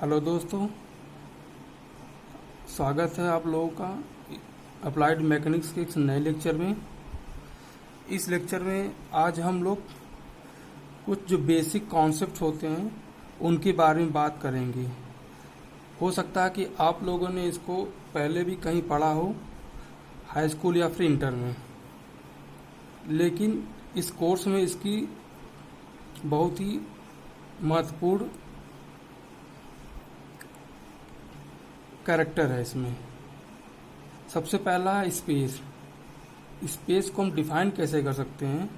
Hello दोस्तों, स्वागत है आप लोगों का अप्लाइड मैकेनिक्स के एक नए लेक्चर में। इस लेक्चर में आज हम लोग कुछ जो बेसिक कॉन्सेप्ट होते हैं उनके बारे में बात करेंगे। हो सकता है कि आप लोगों ने इसको पहले भी कहीं पढ़ा हो, हाई स्कूल या फिर इंटर में, लेकिन इस कोर्स में इसकी बहुत ही महत्वपूर्ण कैरेक्टर है। इसमें सबसे पहला है स्पेस। स्पेस को हम डिफाइन कैसे कर सकते हैं?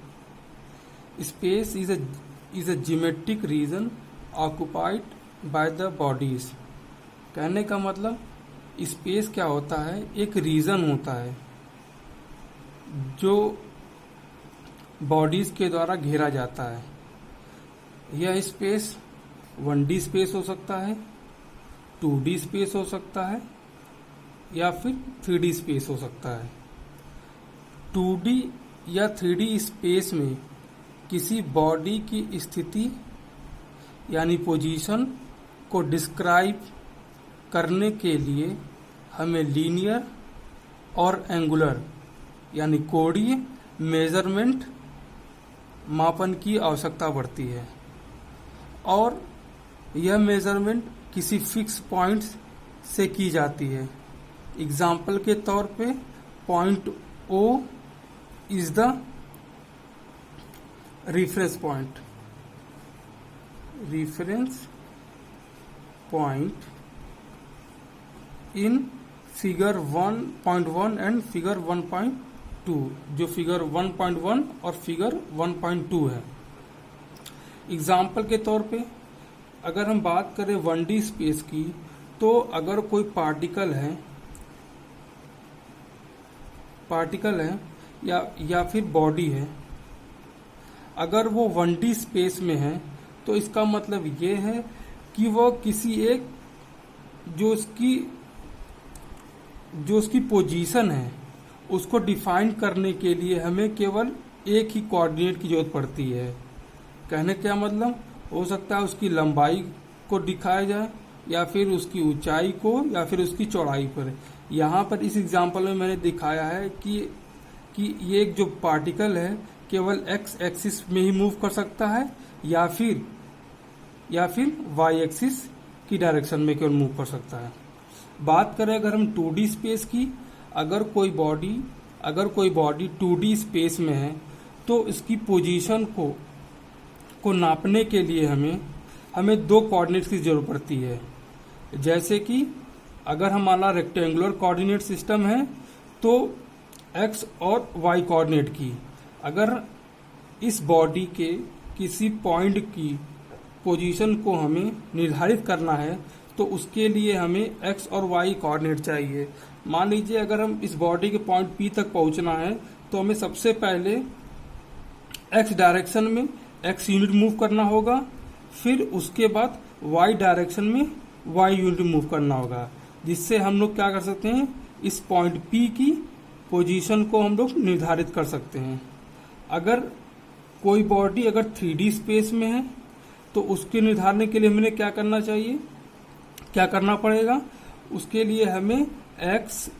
Space is a geometric region occupied by the bodies. कहने का मतलब स्पेस क्या होता है? एक रीजन होता है जो बॉडीज के द्वारा घेरा जाता है। यह स्पेस 1D स्पेस हो सकता है, 2D स्पेस हो सकता है या फिर 3D स्पेस हो सकता है। 2D या 3D स्पेस में किसी बॉडी की स्थिति यानी पोजीशन को डिस्क्राइब करने के लिए हमें लीनियर और एंगुलर यानी कोणीय मेजरमेंट मापन की आवश्यकता पड़ती है, और यह मेजरमेंट किसी फिक्स पॉइंट से की जाती है। एग्जाम्पल के तौर पे point O is the reference point. In figure 1.1 and figure 1.2, जो फिगर 1.1 और फिगर 1.2 है। एग्जाम्पल के तौर पे अगर हम बात करें 1D स्पेस की, तो अगर कोई पार्टिकल है या फिर बॉडी है, अगर वो 1D स्पेस में है तो इसका मतलब ये है कि वो किसी एक जो उसकी पोजीशन है उसको डिफाइन करने के लिए हमें केवल एक ही कोऑर्डिनेट की जरूरत पड़ती है। कहने क्या मतलब, हो सकता है उसकी लंबाई को दिखाया जाए या फिर उसकी ऊंचाई को या फिर उसकी चौड़ाई पर। यहाँ पर इस एग्जांपल में मैंने दिखाया है कि ये एक जो पार्टिकल है केवल एक्स एक्सिस में ही मूव कर सकता है या फिर वाई एक्सिस की डायरेक्शन में केवल मूव कर सकता है। बात करें अगर हम 2D स्पेस की, अगर कोई बॉडी 2D स्पेस में है तो इसकी पोजीशन को नापने के लिए हमें दो कोऑर्डिनेट्स की जरूरत पड़ती है। जैसे कि अगर हमारा रेक्टेंगुलर कोऑर्डिनेट सिस्टम है तो एक्स और वाई कोऑर्डिनेट की, अगर इस बॉडी के किसी पॉइंट की पोजीशन को हमें निर्धारित करना है तो उसके लिए हमें एक्स और वाई कोऑर्डिनेट चाहिए। मान लीजिए अगर हम इस बॉडी के पॉइंट P तक पहुंचना है तो हमें सबसे पहले एक्स डायरेक्शन में एक्स यूनिट मूव करना होगा, फिर उसके बाद वाई डायरेक्शन में वाई यूनिट मूव करना होगा, जिससे हम लोग क्या कर सकते हैं, इस पॉइंट P की पोजीशन को हम लोग निर्धारित कर सकते हैं। अगर कोई बॉडी अगर 3D स्पेस में है तो उसके निर्धारण के लिए हमें क्या करना पड़ेगा, उसके लिए हमें एक्स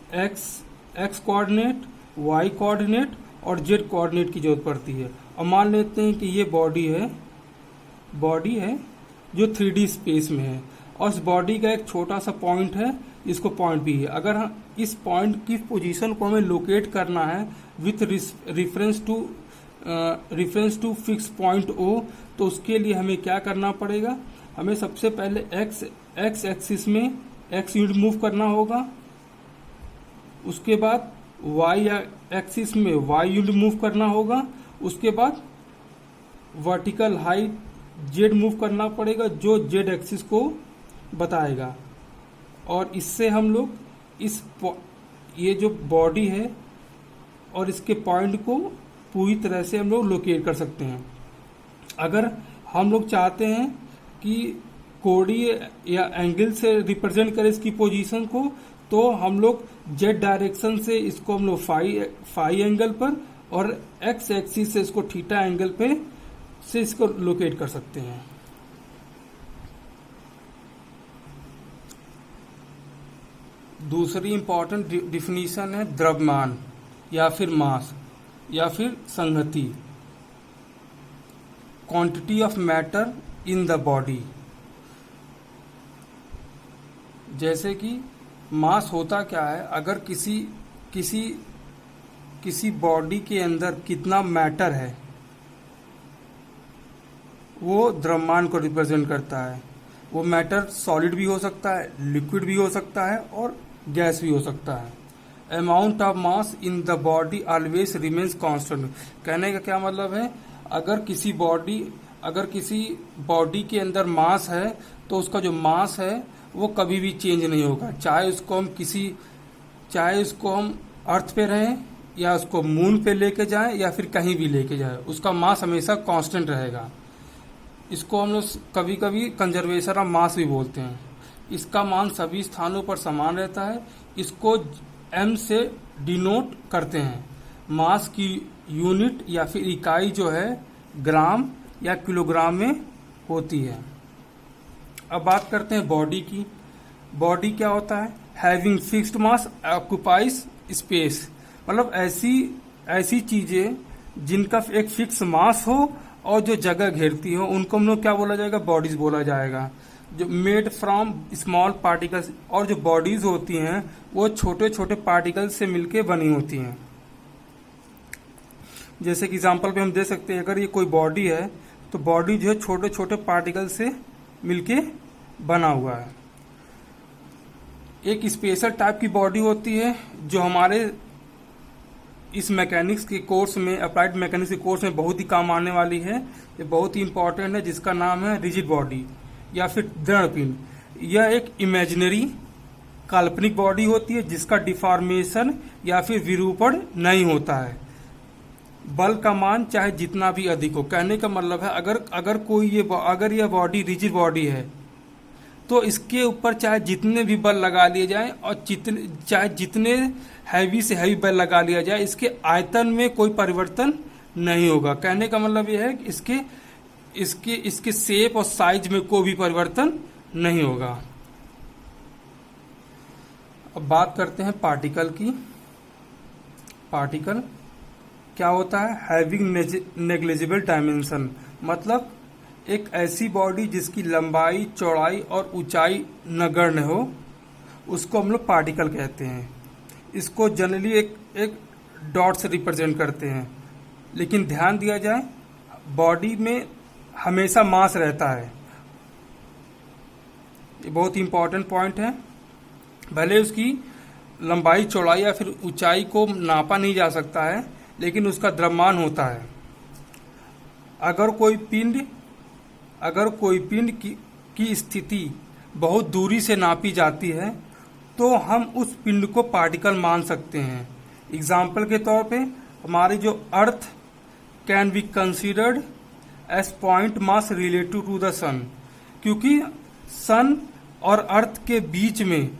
कोऑर्डिनेट, वाई कोऑर्डिनेट और जेड कोऑर्डिनेट की जरूरत पड़ती है। और मान लेते हैं कि ये बॉडी है जो 3D स्पेस में है और इस बॉडी का एक छोटा सा पॉइंट है, इसको पॉइंट B है। अगर हम इस पॉइंट की पोजीशन को हमें लोकेट करना है with reference to fix point O, तो उसके लिए हमें क्या करना पड़ेगा, हमें सबसे पहले एक्स एक्सिस में एक्स यूनिट मूव करना होगा, उसके बाद वाई एक्सिस में वाई यूनिट मूव करना होगा, उसके बाद वर्टिकल हाइट जेड मूव करना पड़ेगा जो जेड एक्सिस को बताएगा। और इससे हम लोग ये जो बॉडी है और इसके पॉइंट को पूरी तरह से हम लोग लोकेट कर सकते हैं। अगर हम लोग चाहते हैं कि कोणीय या एंगल से रिप्रेजेंट करें इसकी पोजीशन को, तो हम लोग जेड डायरेक्शन से इसको हम लोग फाई एंगल पर और एक्स एक्सिस से इसको थीटा एंगल पे से इसको लोकेट कर सकते हैं। दूसरी इंपॉर्टेंट डिफिनीशन है द्रव्यमान या फिर मास या फिर संगति, quantity of matter in the body. जैसे कि मास होता क्या है, अगर किसी बॉडी के अंदर कितना मैटर है वो द्रव्यमान को रिप्रेजेंट करता है। वो मैटर सॉलिड भी हो सकता है, लिक्विड भी हो सकता है और गैस भी हो सकता है। Amount of mass in the body always remains constant. कहने का क्या मतलब है, अगर किसी बॉडी के अंदर मास है तो उसका जो मास है वो कभी भी चेंज नहीं होगा, चाहे उसको हम अर्थ पे रहें या उसको मून पे लेके जाएं या फिर कहीं भी लेके जाएं, उसका मास हमेशा कांस्टेंट रहेगा। इसको हम लोग कभी कभी कंजर्वेशन ऑफ मास भी बोलते हैं। इसका मान सभी स्थानों पर समान रहता है। इसको m से डिनोट करते हैं। मास की यूनिट या फिर इकाई जो है ग्राम या किलोग्राम में होती है। अब बात करते हैं बॉडी की। बॉडी क्या होता है, having fixed mass occupies space, मतलब ऐसी चीजें जिनका एक फिक्स मास हो और जो जगह घेरती हो उनको हम लोग क्या बोला जाएगा, बॉडीज बोला जाएगा। जो मेड फ्रॉम स्मॉल पार्टिकल्स, और जो बॉडीज होती हैं वो छोटे छोटे पार्टिकल्स से मिलके बनी होती हैं। जैसे कि एग्जांपल पे हम दे सकते हैं, अगर ये कोई बॉडी है तो बॉडी जो है छोटे छोटे पार्टिकल से मिलके बना हुआ है। एक स्पेशल टाइप की बॉडी होती है जो हमारे इस मैकेनिक्स के कोर्स में, अप्लाइड मैकेनिक्स के कोर्स में बहुत ही काम आने वाली है। ये बहुत ही इंपॉर्टेंट है, जिसका नाम है रिजिड बॉडी या फिर दृढ़ पिंड। यह एक इमेजिनरी काल्पनिक बॉडी होती है जिसका डिफॉर्मेशन या फिर विरूपण नहीं होता है। बल का मान चाहे जितना भी अधिक हो, कहने का मतलब है अगर यह बॉडी रिजिड बॉडी है तो इसके ऊपर चाहे जितने भी बल लगा लिए जाएं और चाहे जितने हैवी से हैवी बल लगा लिया जाए, इसके आयतन में कोई परिवर्तन नहीं होगा। कहने का मतलब यह है कि इसके शेप और साइज में कोई भी परिवर्तन नहीं होगा। अब बात करते हैं पार्टिकल की। पार्टिकल क्या होता है, हैविंग नेग्लिजिबल डायमेंशन, मतलब एक ऐसी बॉडी जिसकी लंबाई, चौड़ाई और ऊंचाई नगण्य हो, उसको हम लोग पार्टिकल कहते हैं। इसको जनरली एक डॉट से रिप्रेजेंट करते हैं। लेकिन ध्यान दिया जाए, बॉडी में हमेशा मास रहता है। ये बहुत इंपॉर्टेंट पॉइंट है। भले उसकी लंबाई, चौड़ाई या फिर ऊंचाई को नापा नहीं जा सकता है, लेकिन उसका द्रव्यमान होता है। अगर कोई पिंड की स्थिति बहुत दूरी से नापी जाती है तो हम उस पिंड को पार्टिकल मान सकते हैं। एग्जाम्पल के तौर पे हमारी जो earth can be considered as point mass relative to the sun, क्योंकि सन और अर्थ के बीच में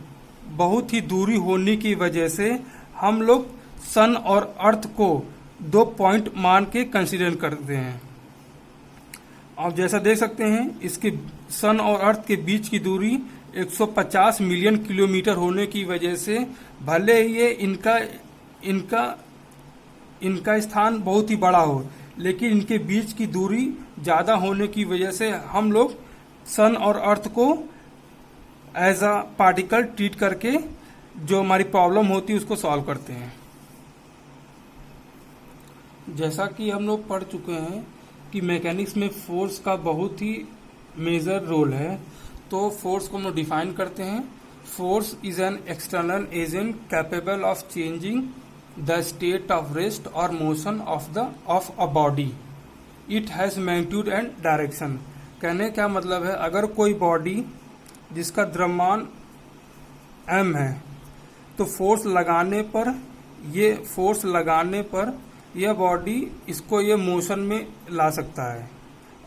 बहुत ही दूरी होने की वजह से हम लोग सन और अर्थ को 2 पॉइंट मान के कंसीडर करते हैं। आप जैसा देख सकते हैं, इसके सन और अर्थ के बीच की दूरी 150 मिलियन किलोमीटर होने की वजह से भले ही ये इनका स्थान बहुत ही बड़ा हो, लेकिन इनके बीच की दूरी ज़्यादा होने की वजह से हम लोग सन और अर्थ को एज अ पार्टिकल ट्रीट करके जो हमारी प्रॉब्लम होती है उसको सॉल्व करते हैं। जैसा कि हम लोग पढ़ चुके हैं कि मैकेनिक्स में फोर्स का बहुत ही मेजर रोल है, तो फोर्स को हम लोग डिफाइन करते हैं। Force is an external agent capable of changing the state of rest or motion of a body. It has magnitude and direction. कहने का मतलब है, अगर कोई बॉडी जिसका द्रव्यमान m है तो फोर्स लगाने पर यह बॉडी इसको ये मोशन में ला सकता है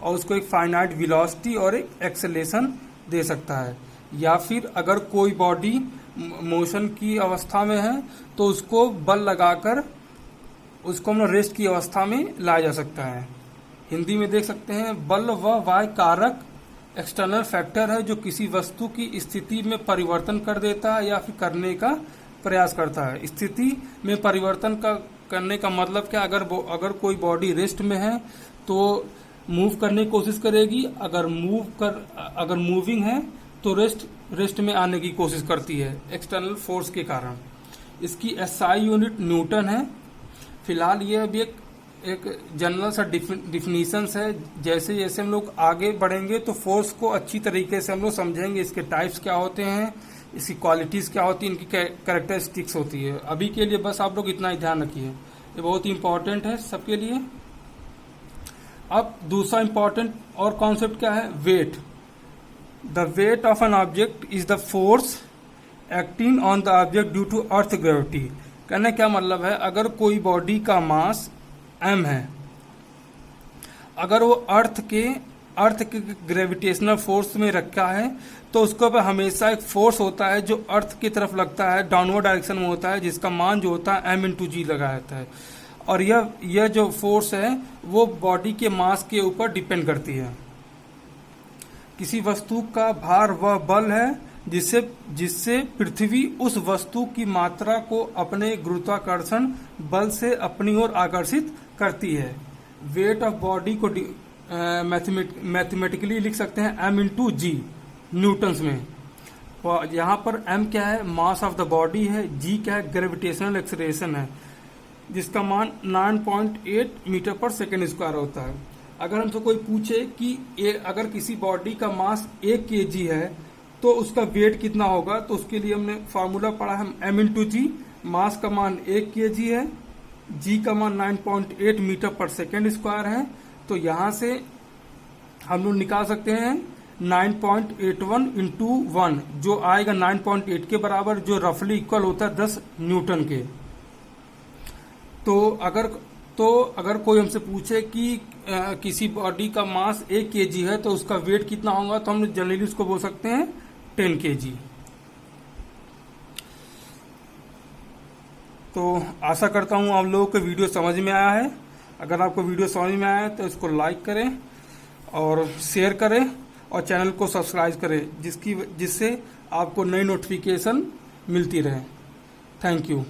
और उसको एक फाइनाइट वेलोसिटी और एक एक्सेलेरेशन दे सकता है। या फिर अगर कोई बॉडी मोशन की अवस्था में है तो उसको बल लगाकर उसको हम रेस्ट की अवस्था में लाया जा सकता है। हिंदी में देख सकते हैं, बल व वाय कारक एक्सटर्नल फैक्टर है जो किसी वस्तु की स्थिति में परिवर्तन कर देता है या फिर करने का प्रयास करता है। स्थिति में परिवर्तन करने का मतलब क्या, अगर कोई बॉडी रेस्ट में है तो मूव करने की कोशिश करेगी, अगर मूविंग है तो रेस्ट में आने की कोशिश करती है एक्सटर्नल फोर्स के कारण। इसकी एसआई यूनिट न्यूटन है। फिलहाल ये अभी एक जनरल सा डिफिनीशंस है। जैसे जैसे हम लोग आगे बढ़ेंगे तो फोर्स को अच्छी तरीके से हम लोग समझेंगे, इसके टाइप्स क्या होते हैं, इसकी क्वालिटीज क्या होती है, इनकी कैरेक्टरिस्टिक्स होती है। अभी के लिए बस आप लोग इतना ही ध्यान रखिए, ये बहुत ही इंपॉर्टेंट है सबके लिए। अब दूसरा इंपॉर्टेंट और कॉन्सेप्ट क्या है, weight. The weight of an object is the force acting on the object due to earth gravity. कहने क्या मतलब है, अगर कोई बॉडी का मास m है, अगर वो अर्थ के ग्रेविटेशनल फोर्स में रखा है तो उसके ऊपर हमेशा एक फोर्स होता है जो अर्थ की तरफ लगता है, डाउनवर्ड डायरेक्शन में होता है, जिसका मान जो होता है m/g लगा रहता है। और यह जो फोर्स है वो बॉडी के मास के ऊपर डिपेंड करती है। किसी वस्तु का भार वह बल है जिससे पृथ्वी उस वस्तु की मात्रा को अपने गुरुत्वाकर्षण बल से अपनी ओर आकर्षित करती है। वेट ऑफ बॉडी को मैथमेटिकली लिख सकते हैं m/g न्यूटन्स में। यहाँ पर m क्या है, मास ऑफ द बॉडी है, g क्या है, ग्रेविटेशनल एक्सेलरेशन है, जिसका मान 9.8 मीटर पर सेकेंड स्क्वायर होता है। अगर हमसे कोई पूछे कि अगर किसी बॉडी का मास 1 kg है तो उसका वेट कितना होगा, तो उसके लिए हमने फार्मूला पढ़ा है m/g। मास का मान 1 kg है, g का मान 9.8 मीटर पर सेकेंड स्क्वायर है, तो यहां से हम लोग निकाल सकते हैं 9.81 इंटू 1, जो आएगा 9.8 के बराबर, जो रफली इक्वल होता है 10 न्यूटन के। तो अगर कोई हमसे पूछे कि किसी बॉडी का मास 1 kg है तो उसका वेट कितना होगा, तो हम जनरली उसको बोल सकते हैं 10 kg। तो आशा करता हूं आप लोगों को वीडियो समझ में आया है। अगर आपको वीडियो समझ में आया है तो इसको लाइक करें और शेयर करें और चैनल को सब्सक्राइब करें, जिससे आपको नई नोटिफिकेशन मिलती रहे। Thank you.